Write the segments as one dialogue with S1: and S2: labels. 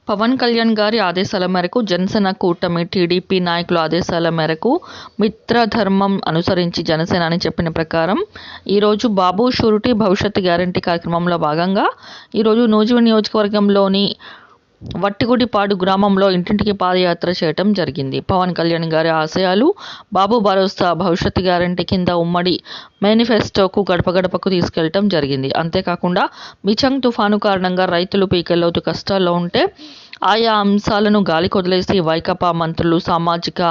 S1: పవన్ కళ్యాణ్ గారి ఆదేశాల మేరకు జనసేన కూటమి టీడీపీ నాయకుల ఆదేశాల మేరకు మిత్రధర్మం అనుసరించి జనసేన అని చెప్పిన ప్రకారం ఈరోజు బాబు షూరిటీ భవిష్యత్తు గ్యారంటీ కార్యక్రమంలో భాగంగా ఈరోజు నూజివీడు నియోజకవర్గంలోని వట్టిగుడిపాడు గ్రామంలో ఇంటింటికి పాదయాత్ర చేయటం జరిగింది. పవన్ కళ్యాణ్ గారి ఆశయాలు, బాబు భరోసా, భవిష్యత్తు గ్యారంటీ కింద ఉమ్మడి మేనిఫెస్టోకు గడప గడపకు తీసుకెళ్లటం జరిగింది. అంతేకాకుండా మిచంగ్ తుఫాను కారణంగా రైతులు పీకల్లోతు కష్టాల్లో ఉంటే ఆయా అంశాలను గాలికొదిలేసి వైకాపా మంత్రులు సామాజిక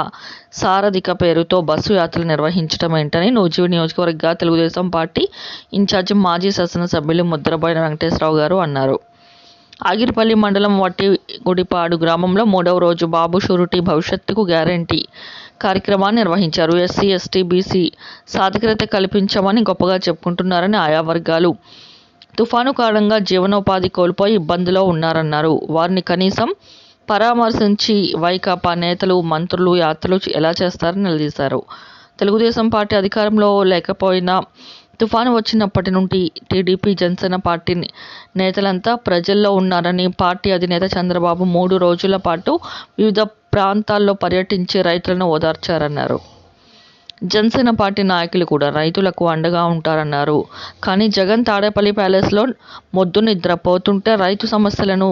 S1: సారథిక పేరుతో బస్సు యాత్రలు నిర్వహించడం ఏంటని నూజివీడు నియోజకవర్గ తెలుగుదేశం పార్టీ ఇన్ఛార్జి మాజీ శాసనసభ్యులు ముద్రబోయిన వెంకటేశ్వరరావు గారు అన్నారు. ఆగిరిపల్లి మండలం వట్టిగుడిపాడు గ్రామంలో 3వ రోజు బాబు షూరిటీ భవిష్యత్తుకు గ్యారంటీ కార్యక్రమాన్ని నిర్వహించారు. ఎస్సీ, ఎస్టీ, బీసీ సాధికారత కల్పించామని గొప్పగా చెప్పుకుంటున్నారని ఆయా వర్గాలు తుఫాను కారణంగా జీవనోపాధి కోల్పోయి ఇబ్బందిలో ఉన్నారన్నారు. వారిని కనీసం పరామర్శించి వైకాపా నేతలు, మంత్రులు యాత్రలు ఎలా చేస్తారని నిలదీశారు. తెలుగుదేశం పార్టీ అధికారంలో లేకపోయినా తుఫాను వచ్చినప్పటి నుండి టీడీపీ, జనసేన పార్టీ నేతలంతా ప్రజల్లో ఉన్నారని, పార్టీ అధినేత చంద్రబాబు 3 రోజుల పాటు వివిధ ప్రాంతాల్లో పర్యటించి రైతులను ఓదార్చారన్నారు. జనసేన పార్టీ నాయకులు కూడా రైతులకు అండగా ఉంటారన్నారు. కానీ జగన్ తాడేపల్లి ప్యాలెస్లో మొద్దు నిద్రపోతుంటే రైతు సమస్యలను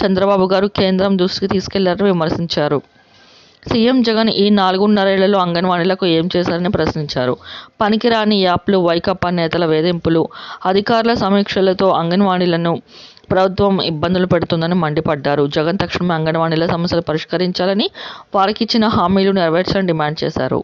S1: చంద్రబాబు గారు కేంద్రం దృష్టికి తీసుకెళ్లారని విమర్శించారు. సీఎం జగన్ ఈ 4.5 ఏళ్లలో అంగన్వాడీలకు ఏం చేశారని ప్రశ్నించారు. పనికిరాని యాప్లు, వైకాపా నేతల వేధింపులు, అధికారుల సమీక్షలతో అంగన్వాడీలను ప్రభుత్వం ఇబ్బందులు పెడుతుందని మండిపడ్డారు. జగన్ తక్షణమే అంగన్వాడీల సమస్యలు పరిష్కరించాలని, వారికిచ్చిన హామీలు నెరవేర్చాలని డిమాండ్ చేశారు.